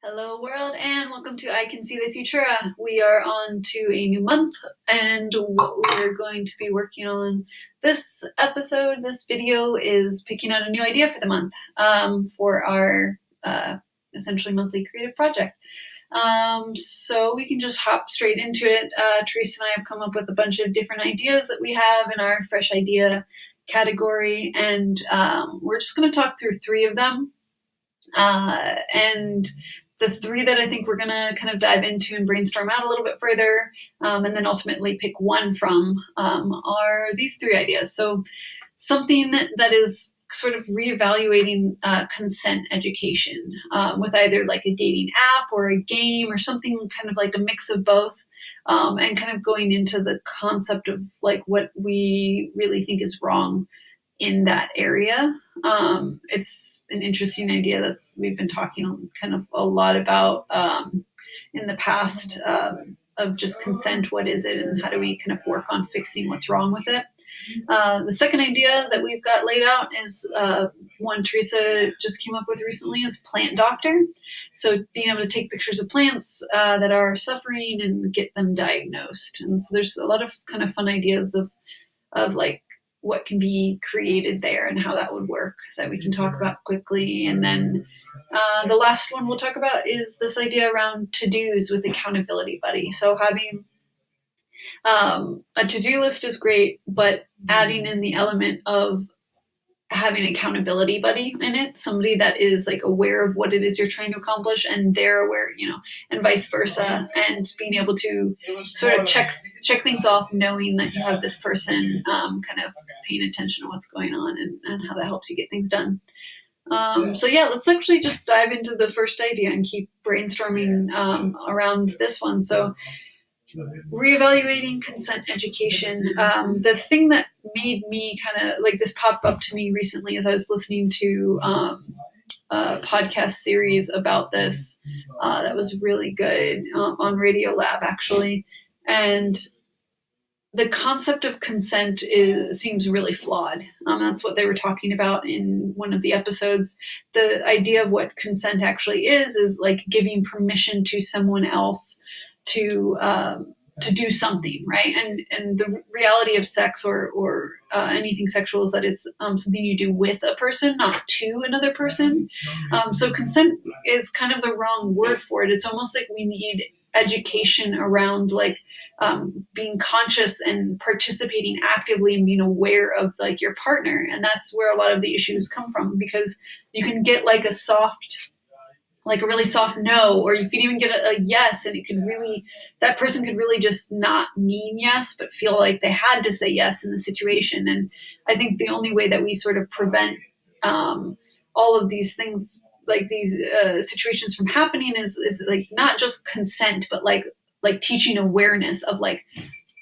Hello, world, and welcome to I Can See the Future. We are on to a new month, and what we're going to be working on this episode, this video, is picking out a new idea for the month for our essentially monthly creative project. So we can just hop straight into it. Teresa and I have come up with a bunch of different ideas that we have in our fresh idea category, and we're just going to talk through three of them. And the three that I think we're going to kind of dive into and brainstorm out a little bit further, and then ultimately pick one from, are these three ideas. So something that is sort of reevaluating consent education with either like a dating app or a game or something kind of like a mix of both, and kind of going into the concept of like what we really think is wrong in that area. It's an interesting idea that's we've been talking kind of a lot about in the past, of just consent. What is it, and how do we kind of work on fixing what's wrong with it? The second idea that we've got laid out is one Teresa just came up with recently, is plant doctor. So being able to take pictures of plants that are suffering and get them diagnosed. And so there's a lot of kind of fun ideas of like what can be created there and how that would work that we can talk about quickly. And then the last one we'll talk about is this idea around to-dos with accountability buddy. So having a to-do list is great, but adding in the element of having accountability buddy in it, somebody that is like aware of what it is you're trying to accomplish and they're aware, and vice versa, and being able to sort of check things off, knowing that you have this person kind of paying attention to what's going on and how that helps you get things done. So yeah, let's actually just dive into the first idea and keep brainstorming around this one. So reevaluating consent education. The thing that made me kind of like this popped up to me recently as I was listening to a podcast series about this that was really good on Radio Lab, actually. And the concept of consent seems really flawed. That's what they were talking about in one of the episodes. The idea of what consent actually is like giving permission to someone else to do something, right? And the reality of sex or anything sexual is that it's something you do with a person, not to another person. So consent is kind of the wrong word for it. It's almost like we need education around like being conscious and participating actively and being aware of like your partner. And that's where a lot of the issues come from, because you can get like a really soft no, or you could even get a yes, and that person could really just not mean yes, but feel like they had to say yes in the situation. And I think the only way that we sort of prevent all of these things, like these situations from happening is like not just consent, but like teaching awareness of like,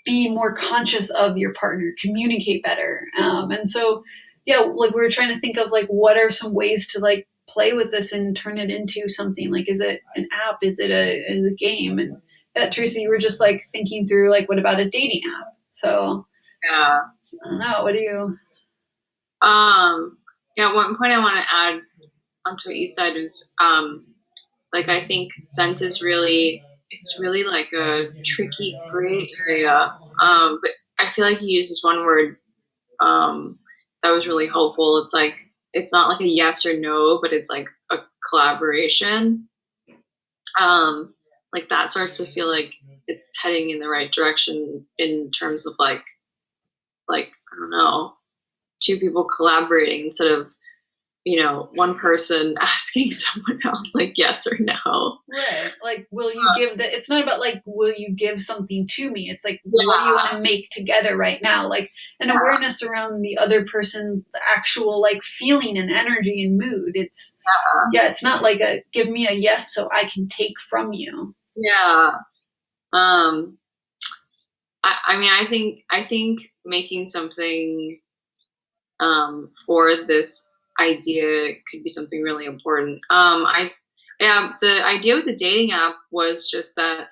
be more conscious of your partner, communicate better. And so, yeah, like we were trying to think of like, what are some ways to like play with this and turn it into something. Like, is it an app? Is it a game? And Teresa, you were just like thinking through like, what about a dating app? So yeah, I don't know. What do you? Yeah, one point I want to add onto what you said is like I think consent is really like a tricky gray area. But I feel like you used this one word that was really helpful. It's like it's not like a yes or no, but it's like a collaboration. Like that starts to feel like it's heading in the right direction in terms of like I don't know, two people collaborating instead of one person asking someone else like yes or no. Right. Like, will you give it's not about like, will you give something to me? It's like, what do you want to make together right now? Like an awareness around the other person's actual like feeling and energy and mood. It's it's not like a give me a yes so I can take from you. Yeah. I mean, I think making something for this idea could be something really important. The idea with the dating app was just that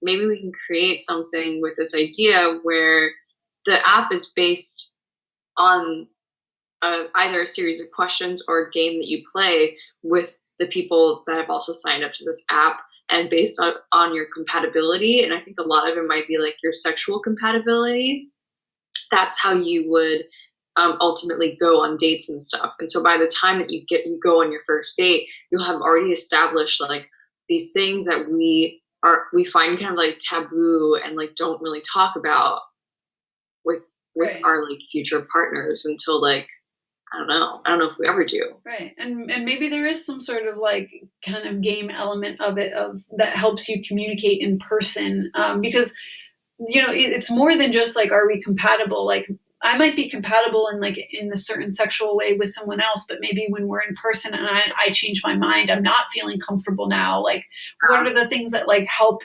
maybe we can create something with this idea where the app is based on either a series of questions or a game that you play with the people that have also signed up to this app, and based on your compatibility, and I think a lot of it might be like your sexual compatibility, that's how you would ultimately go on dates and stuff. And so by the time that you go on your first date, you'll have already established like these things that we find kind of like taboo and like don't really talk about with Right. our like future partners until like I don't know if we ever do. Right. And maybe there is some sort of like kind of game element of it of that helps you communicate in person. Because it's more than just like, are we compatible? Like I might be compatible in like in a certain sexual way with someone else, but maybe when we're in person and I change my mind, I'm not feeling comfortable now. Like what are the things that like help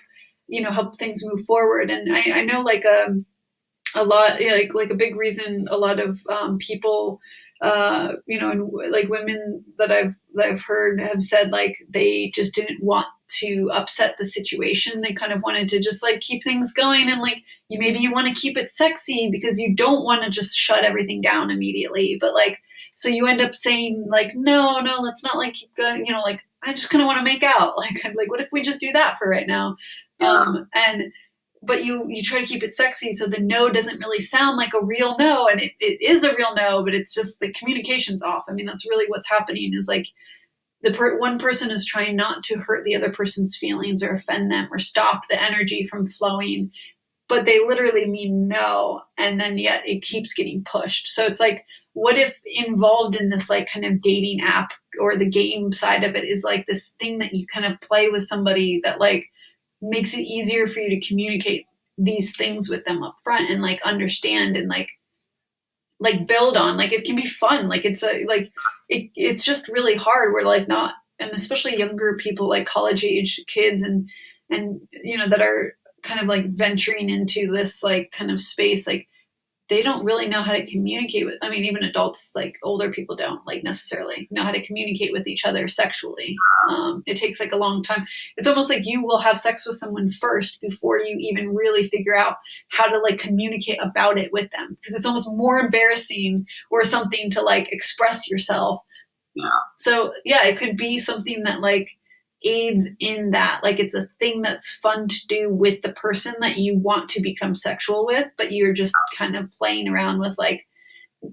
things move forward? And I know like a lot, like a big reason a lot of people and like women that I've heard have said like they just didn't want to upset the situation. They kind of wanted to just like keep things going, and like maybe you want to keep it sexy because you don't want to just shut everything down immediately, but like so you end up saying like no, let's not like keep going, like I just kind of want to make out, like what if we just do that for right now? And but you try to keep it sexy so the no doesn't really sound like a real no, and it is a real no, but it's just the communication's off. I mean, that's really what's happening is like one person is trying not to hurt the other person's feelings or offend them or stop the energy from flowing, but they literally mean no, and then yet it keeps getting pushed. So it's like, what if involved in this like kind of dating app or the game side of it is like this thing that you kind of play with somebody that like makes it easier for you to communicate these things with them up front and like understand and like build on. Like it can be fun. Like it's just really hard. We're like not, and especially younger people, like college age kids and that are kind of like venturing into this like kind of space, like they don't really know how to communicate with, I mean, even adults, like older people don't like necessarily know how to communicate with each other sexually. It takes like a long time. It's almost like you will have sex with someone first before you even really figure out how to like communicate about it with them, because it's almost more embarrassing or something to like express yourself. Yeah. So yeah, it could be something that like aids in that. Like it's a thing that's fun to do with the person that you want to become sexual with, but you're just kind of playing around with like,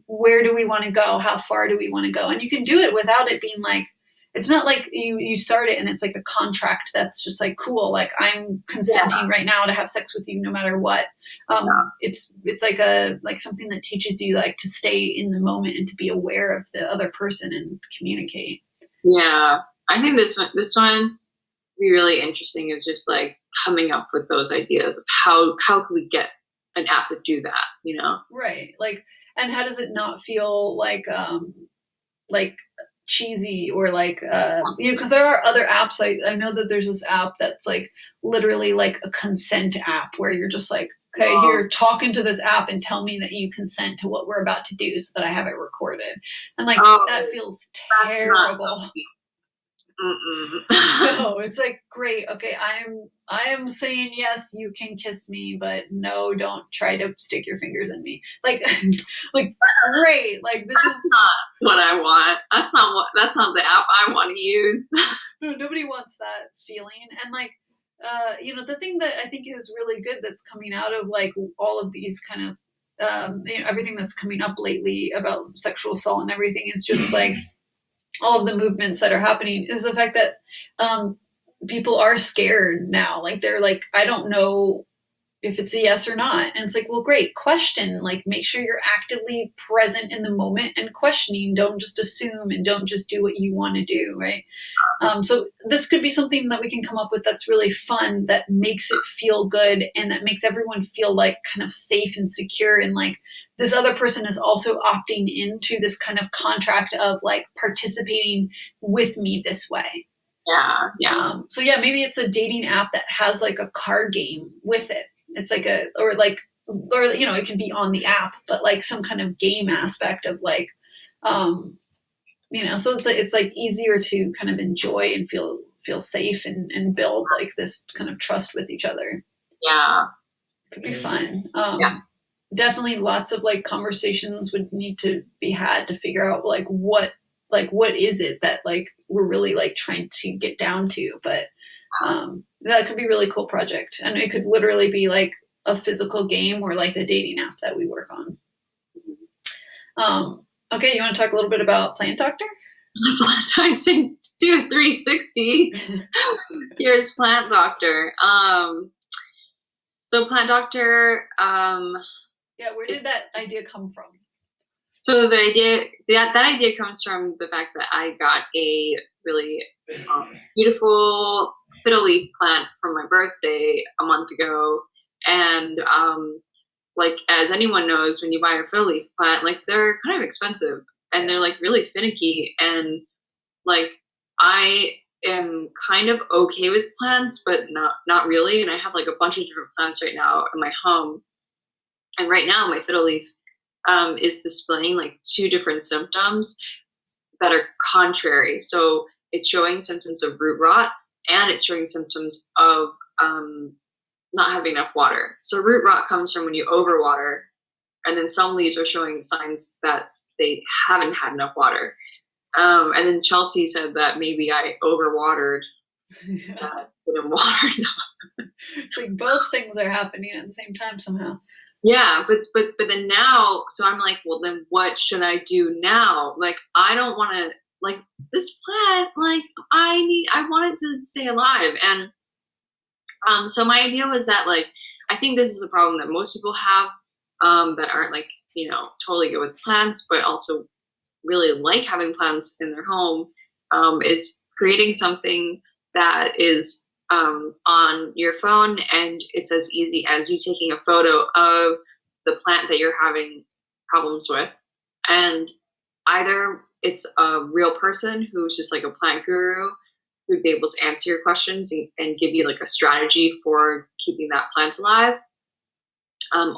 where do we want to go? How far do we want to go? And you can do it without it being like, it's not like you start it and it's like a contract that's just like, cool, like I'm consenting right now to have sex with you no matter what. It's like something that teaches you like to stay in the moment and to be aware of the other person and communicate. Yeah. I think this one would be really interesting of just like coming up with those ideas of how can we get an app to do that, Right. Like, and how does it not feel like cheesy or like because there are other apps. I know that there's this app that's like literally like a consent app where you're just like, okay, here, talk into this app and tell me that you consent to what we're about to do so that I have it recorded. And like that feels terrible. No, it's like, great, okay, I am saying yes, you can kiss me, but no, don't try to stick your fingers in me. Like great, like this is not what I want. That's not the app I want to use. No, nobody wants that feeling. And like the thing that I think is really good that's coming out of like all of these kind of everything that's coming up lately about sexual assault and everything, is just like all of the movements that are happening, is the fact that people are scared now. Like they're like, I don't know if it's a yes or not. And it's like, well, great, question, like make sure you're actively present in the moment and questioning. Don't just assume and don't just do what you want to do, right? So this could be something that we can come up with that's really fun, that makes it feel good, and that makes everyone feel like kind of safe and secure, and like this other person is also opting into this kind of contract of like participating with me this way. Yeah. So yeah, maybe it's a dating app that has like a card game with it. It's like or it can be on the app, but like some kind of game aspect of like, so it's like easier to kind of enjoy and feel safe and build like this kind of trust with each other. Yeah. It could be fun. Yeah. Definitely lots of like conversations would need to be had to figure out like what like what is it that like we're really like trying to get down to. But that could be a really cool project, and it could literally be like a physical game or like a dating app that we work on. Okay, you want to talk a little bit about Plant Doctor? I'd say do a 360. Here's Plant Doctor. So Plant Doctor, yeah, where did that idea come from? So the idea that idea comes from the fact that I got a really beautiful fiddle leaf plant for my birthday a month ago, and like as anyone knows, when you buy a fiddle leaf plant, like they're kind of expensive and they're like really finicky, and like I am kind of okay with plants, but not really. And I have like a bunch of different plants right now in my home, and right now my fiddle leaf is displaying like two different symptoms that are contrary. So it's showing symptoms of root rot, and it's showing symptoms of not having enough water. So root rot comes from when you overwater, and then some leaves are showing signs that they haven't had enough water. And then Chelsea said that maybe I overwatered. Didn't water enough. It's like both things are happening at the same time somehow. Yeah, but then now, so I'm like, well, then what should I do now? Like, I don't want to, like, this plant, like, I want it to stay alive. And so my idea was that, like, I think this is a problem that most people have, that aren't, like, totally good with plants, but also really like having plants in their home, is creating something that is on your phone, and it's as easy as you taking a photo of the plant that you're having problems with, and either it's a real person who's just like a plant guru who'd be able to answer your questions and give you like a strategy for keeping that plant alive,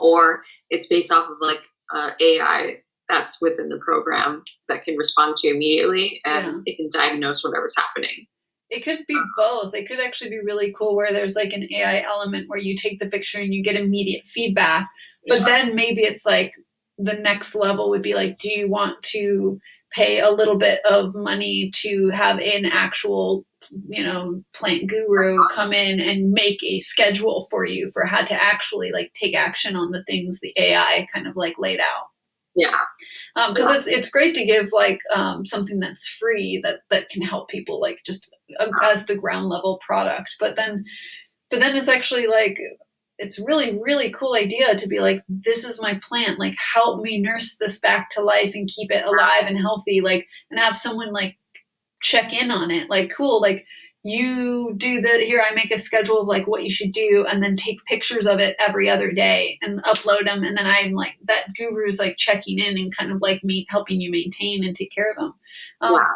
or it's based off of like AI that's within the program that can respond to you immediately, and it can diagnose whatever's happening. It could be both. It could actually be really cool where there's like an AI element where you take the picture and you get immediate feedback. But then maybe it's like the next level would be like, do you want to pay a little bit of money to have an actual, plant guru come in and make a schedule for you for how to actually like take action on the things the AI kind of like laid out. Yeah. Because it's great to give like something that's free that can help people like just as the ground level product. But then it's actually like, it's really, really cool idea to be like, this is my plant, like help me nurse this back to life and keep it alive and healthy, like, and have someone like check in on it. Like, cool, like you do here, I make a schedule of like what you should do, and then take pictures of it every other day and upload them. And then I'm like, that guru's like checking in and kind of like me helping you maintain and take care of them.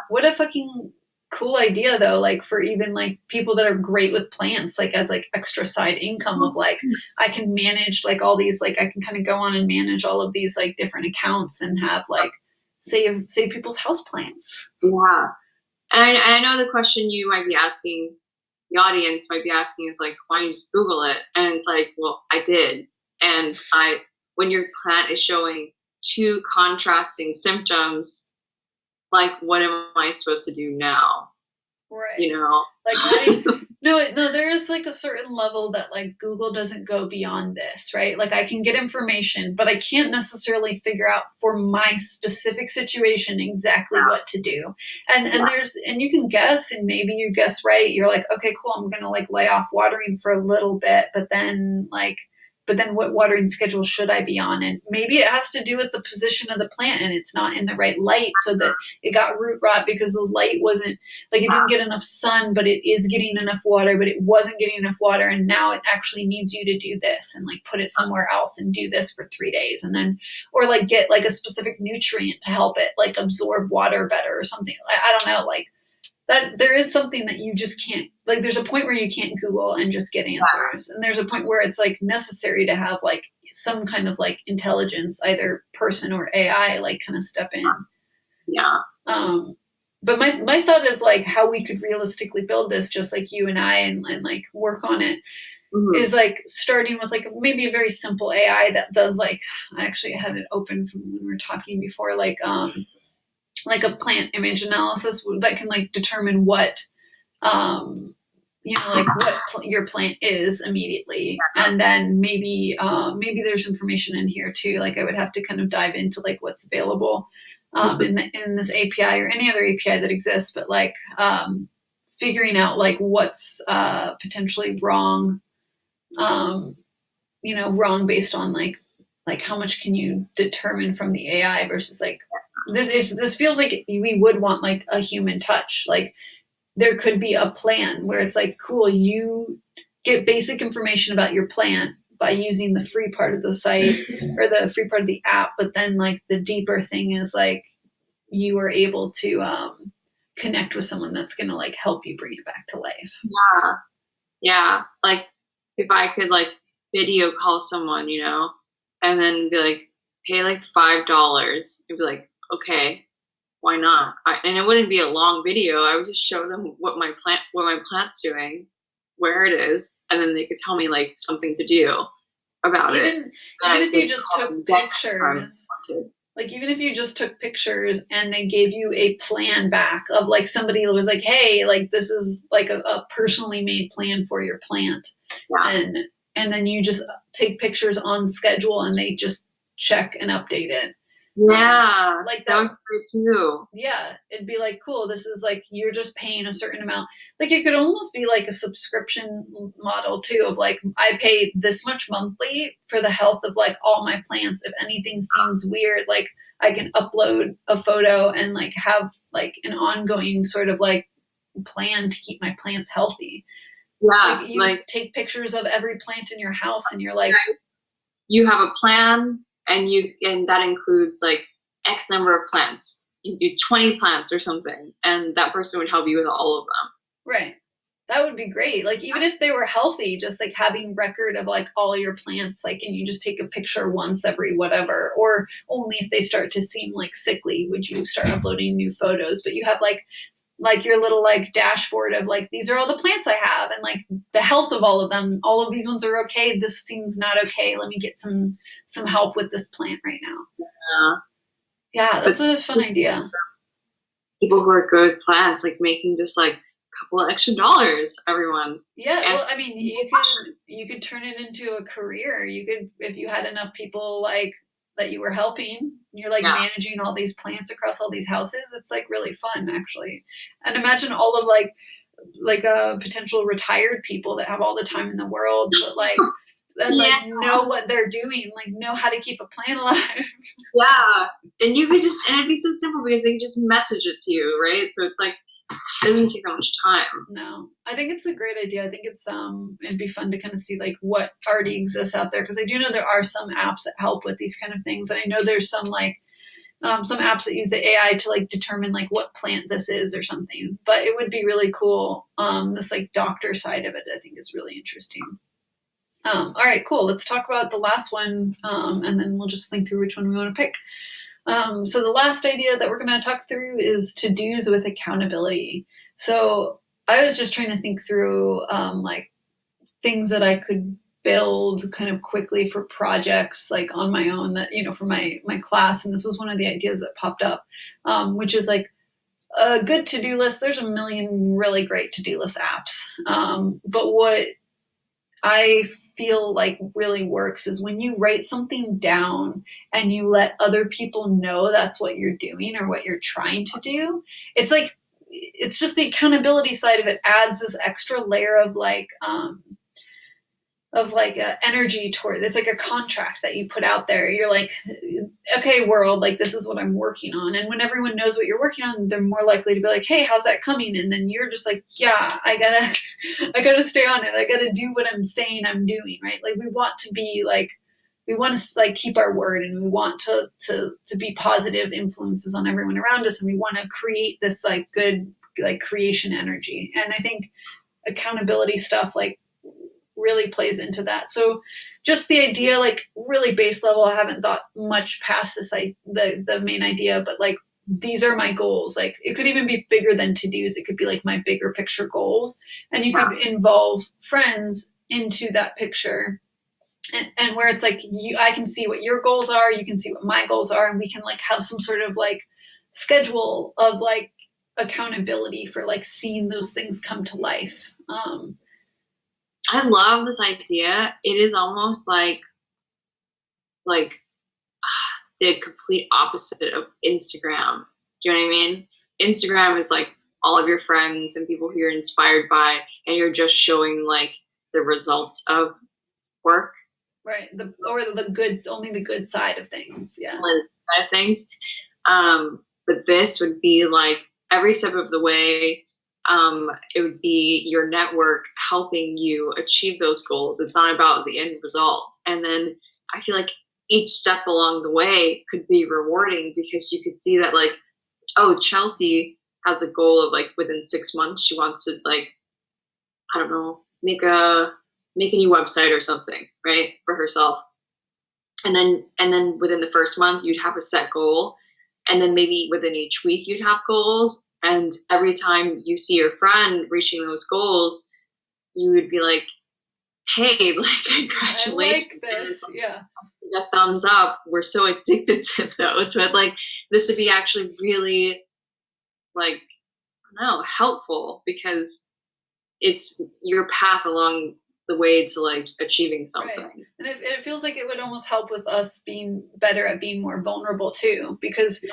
What a fucking cool idea though, like for even like people that are great with plants, like as like extra side income of like, I can manage like all these, like I can kind of go on and manage all of these like different accounts and have like save people's house plants. Yeah. And I know the question you might be asking, the audience might be asking, is like, why don't you just Google it? And it's like, well, I did. And when your plant is showing two contrasting symptoms, like, what am I supposed to do now? Right. Like, no, there is like a certain level that like Google doesn't go beyond this, right? Like I can get information, but I can't necessarily figure out for my specific situation exactly what to do. And and you can guess, and maybe you guess right. You're like, okay, cool. I'm going to like lay off watering for a little bit, but then what watering schedule should I be on? And maybe it has to do with the position of the plant and it's not in the right light, so that it got root rot because the light wasn't, like it didn't get enough sun, but it is getting enough water, but it wasn't getting enough water. And now it actually needs you to do this and like put it somewhere else and do this for 3 days. And then, or like get like a specific nutrient to help it like absorb water better or something. I don't know, like that there is something that you just can't, like there's a point where you can't Google and just get answers. And there's a point where it's like necessary to have like some kind of like intelligence, either person or AI, like kind of step in. Yeah. But my thought of like how we could realistically build this, just like you and I, and like work on it, is like starting with like maybe a very simple AI that does like, I actually had it open from when we were talking before, like like a plant image analysis that can like determine what like what your plant is immediately, and then maybe there's information in here too. Like I would have to kind of dive into like what's available in this API or any other API that exists, but like figuring out like what's potentially wrong, wrong based on like how much can you determine from the AI versus like this. If this feels like we would want like a human touch, like there could be a plan where it's like, cool, you get basic information about your plant by using the free part of the site or the free part of the app. But then like the deeper thing is like you are able to connect with someone that's going to like help you bring it back to life. Yeah. Yeah. Like if I could like video call someone, and then be like, pay like $5, it'd be like, okay, why not? And it wouldn't be a long video. I would just show them what my plant's doing, where it is, and then they could tell me like something to do about it. Even if you just took pictures, like even if you just took pictures and they gave you a plan back of like somebody was like, hey, like this is like a personally made plan for your plant, and then you just take pictures on schedule and they just check and update it. Yeah, like that would be great too. Yeah, it'd be like, cool, this is like you're just paying a certain amount. Like it could almost be like a subscription model too, of like I pay this much monthly for the health of like all my plants. If anything seems weird, like I can upload a photo and like have like an ongoing sort of like plan to keep my plants healthy. Yeah, like you take pictures of every plant in your house and you're like, you have a plan. And that includes like X number of plants. You do 20 plants or something, and that person would help you with all of them. Right. That would be great. Like even if they were healthy, just like having record of like all your plants, like, and you just take a picture once every whatever, or only if they start to seem like sickly, would you start uploading new photos. But you have like your little like dashboard of like, these are all the plants I have and like the health of all of them. All of these ones are okay. This seems not okay. Let me get some help with this plant right now. Yeah, that's a fun idea. People who are good with plants, like making just like a couple of extra dollars, everyone. Yeah, well, I mean, you could turn it into a career. You could, if you had enough people like that you were helping, you're like managing all these plants across all these houses. It's like really fun actually. And imagine all of like potential retired people that have all the time in the world, but like know what they're doing, like know how to keep a plant alive. Yeah. And you could and it'd be so simple because they could just message it to you, right? So it's like, it doesn't take that much time. No, I think it's a great idea. I think it's it'd be fun to kind of see like what already exists out there, because I do know there are some apps that help with these kind of things, and I know there's some like some apps that use the AI to like determine like what plant this is or something. But it would be really cool. This like doctor side of it, I think, is really interesting. All right, cool. Let's talk about the last one, and then we'll just think through which one we want to pick. So the last idea that we're going to talk through is to-dos with accountability. So I was just trying to think through like things that I could build kind of quickly for projects like on my own that, for my class. And this was one of the ideas that popped up, which is like a good to-do list. There's a million really great to-do list apps. But what I feel like really works is when you write something down and you let other people know that's what you're doing or what you're trying to do. It's like, it's just the accountability side of it adds this extra layer of like energy toward. It's like a contract that you put out there. You're like, okay, world, like this is what I'm working on. And when everyone knows what you're working on, they're more likely to be like, hey, how's that coming? And then you're just like, yeah, I gotta stay on it. I gotta do what I'm saying I'm doing, right? Like we want to like keep our word, and we want to be positive influences on everyone around us, and we want to create this like good like creation energy. And I think accountability stuff like really plays into that. So just the idea, like really base level, I haven't thought much past this, the main idea, but like, these are my goals. Like it could even be bigger than to-dos. It could be like my bigger picture goals. And you could involve friends into that picture. And where it's like, I can see what your goals are, you can see what my goals are, and we can like have some sort of like schedule of like accountability for like seeing those things come to life. I love this idea. It is almost like the complete opposite of Instagram. Do you know what I mean? Instagram is like all of your friends and people who you're inspired by, and you're just showing like the results of work. Right. The good, only the good side of things. Yeah. Side of things. But this would be like every step of the way, it would be your network helping you achieve those goals. It's not about the end result. And then I feel like each step along the way could be rewarding because you could see that like, oh, Chelsea has a goal of like within 6 months she wants to like, I don't know, make a new website or something, right, for herself. And then within the first month you'd have a set goal, and then maybe within each week you'd have goals, and every time you see your friend reaching those goals you would be like, hey, like congratulations, I like this. Yeah. a thumbs up. We're so addicted to those, but like this would be actually really like, I don't know, helpful because it's your path along the way to like achieving something. Right. And it feels like it would almost help with us being better at being more vulnerable too, because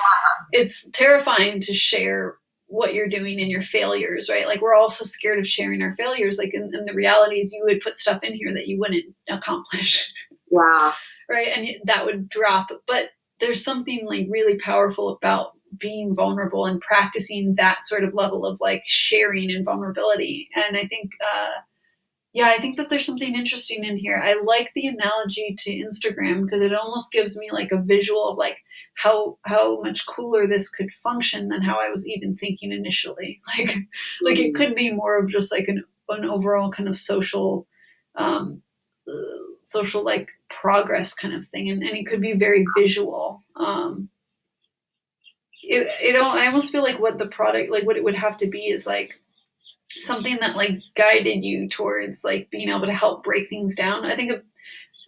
it's terrifying to share what you're doing and your failures, right? Like we're also scared of sharing our failures. Like, and the reality is you would put stuff in here that you wouldn't accomplish. Yeah. Right. And that would drop. But there's something like really powerful about being vulnerable and practicing that sort of level of like sharing and vulnerability. And I think, I think that there's something interesting in here. I like the analogy to Instagram because it almost gives me like a visual of like how much cooler this could function than how I was even thinking initially. Like it could be more of just like an overall kind of social, social like progress kind of thing, and it could be very visual. I almost feel like what the product, like what it would have to be, is like something that like guided you towards like being able to help break things down. I think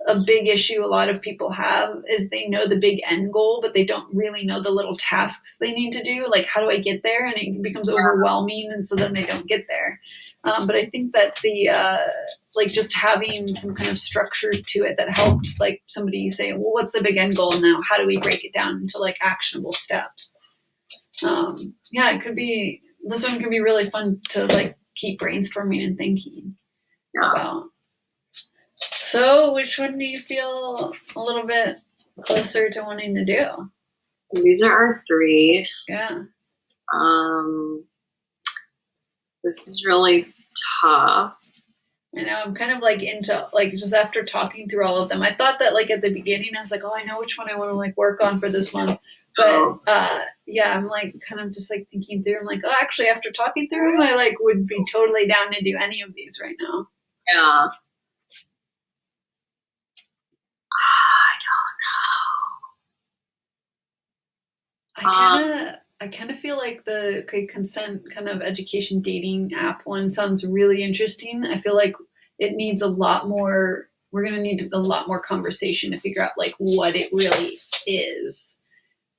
a big issue a lot of people have is they know the big end goal, but they don't really know the little tasks they need to do. Like, how do I get there? And it becomes overwhelming. And so then they don't get there. But I think that the, like just having some kind of structure to it that helped like somebody say, well, what's the big end goal now? How do we break it down into like actionable steps? It could be, this one could be really fun to like keep brainstorming and thinking about. So which one do you feel a little bit closer to wanting to do? These are our three. Yeah. This is really tough. I know, I'm kind of like into like just after talking through all of them. I thought that like at the beginning I was like, oh, I know which one I want to like work on for this one. But I'm like kind of just like thinking through. I'm like, oh, actually, after talking through them, I like would be totally down to do any of these right now. Yeah. I don't know. I kind of feel like the consent kind of education dating app one sounds really interesting. I feel like it needs a lot more. We're going to need a lot more conversation to figure out like what it really is.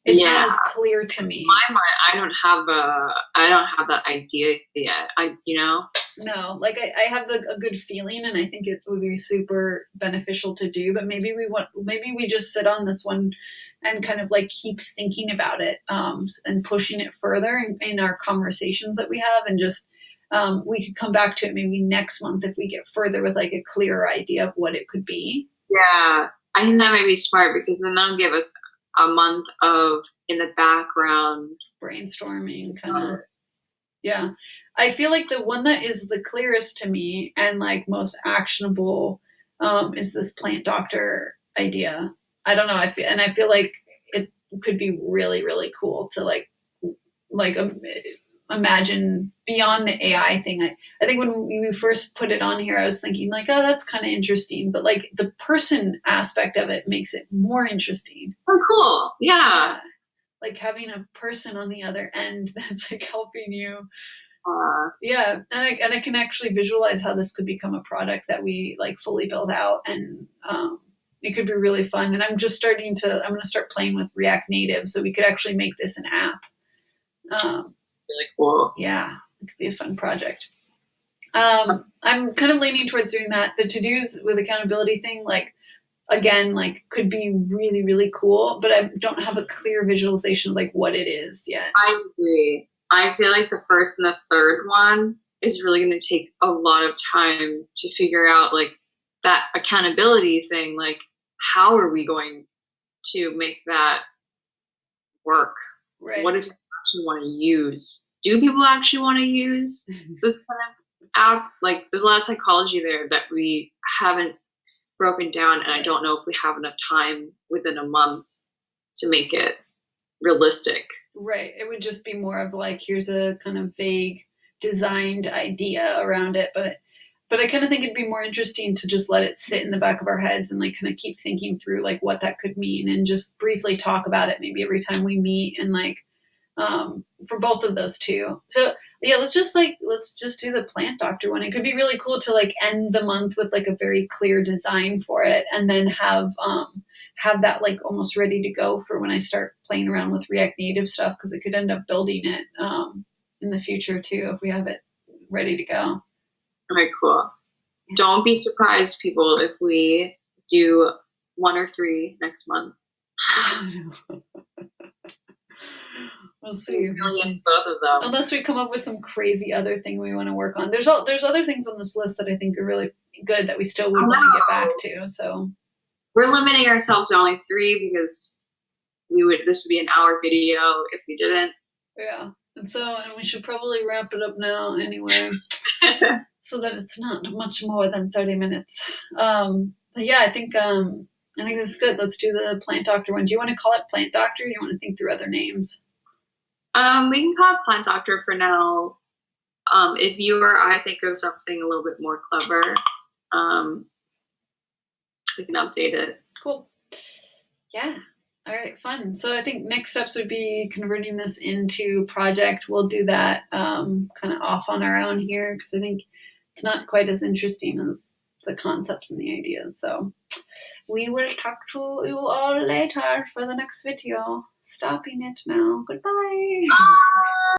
It's not as clear to me. In my mind, I don't have that idea yet. No, like I have a good feeling, and I think it would be super beneficial to do. But maybe we just sit on this one and kind of like keep thinking about it, and pushing it further in our conversations that we have, and just we could come back to it maybe next month if we get further with like a clearer idea of what it could be. Yeah, I think that might be smart because then that'll give us a month of in the background brainstorming kind of. Yeah. I feel like the one that is the clearest to me and like most actionable is this plant doctor idea. I don't know. I feel like it could be really, really cool to like imagine beyond the AI thing. I think when we first put it on here, I was thinking like, oh, that's kind of interesting. But like the person aspect of it makes it more interesting. Oh, cool. Yeah. Like having a person on the other end that's like helping you. And I can actually visualize how this could become a product that we like fully build out, and it could be really fun. And I'm going to start playing with React Native so we could actually make this an app. Really cool. Yeah, it could be a fun project. I'm kind of leaning towards doing that. The to-dos with accountability thing, like again, like could be really, really cool, but I don't have a clear visualization of like what it is yet. I agree. I feel like the first and the third one is really going to take a lot of time to figure out like that accountability thing. Like, how are we going to make that work? Right. What do people actually want to use? Do people actually want to use this kind of app? Like, there's a lot of psychology there that we haven't broken down, and I don't know if we have enough time within a month to make it realistic. Right. It would just be more of like, here's a kind of vague designed idea around it, but I kind of think it'd be more interesting to just let it sit in the back of our heads and like kind of keep thinking through like what that could mean and just briefly talk about it maybe every time we meet and like for both of those two. So yeah, let's just do the plant doctor one. It could be really cool to like end the month with like a very clear design for it, and then have that like almost ready to go for when I start playing around with React Native stuff, because it could end up building it in the future too if we have it ready to go. Okay, cool. Don't be surprised, people, if we do 1 or 3 next month. We'll see. Both of them. Unless we come up with some crazy other thing we want to work on. There's other things on this list that I think are really good that we still would want to get back to. So we're limiting ourselves to only 3 because this would be an hour video if we didn't. Yeah. And we should probably wrap it up now anyway. So that it's not much more than 30 minutes. But yeah, I think this is good. Let's do the plant doctor one. Do you want to call it plant doctor, or do you want to think through other names? We can call it plant doctor for now. If you or I think of something a little bit more clever, we can update it. Cool. Yeah. All right, fun. So I think next steps would be converting this into project. We'll do that kind of off on our own here, because I think it's not quite as interesting as the concepts and the ideas. So we will talk to you all later for the next video. Stopping it now. Goodbye.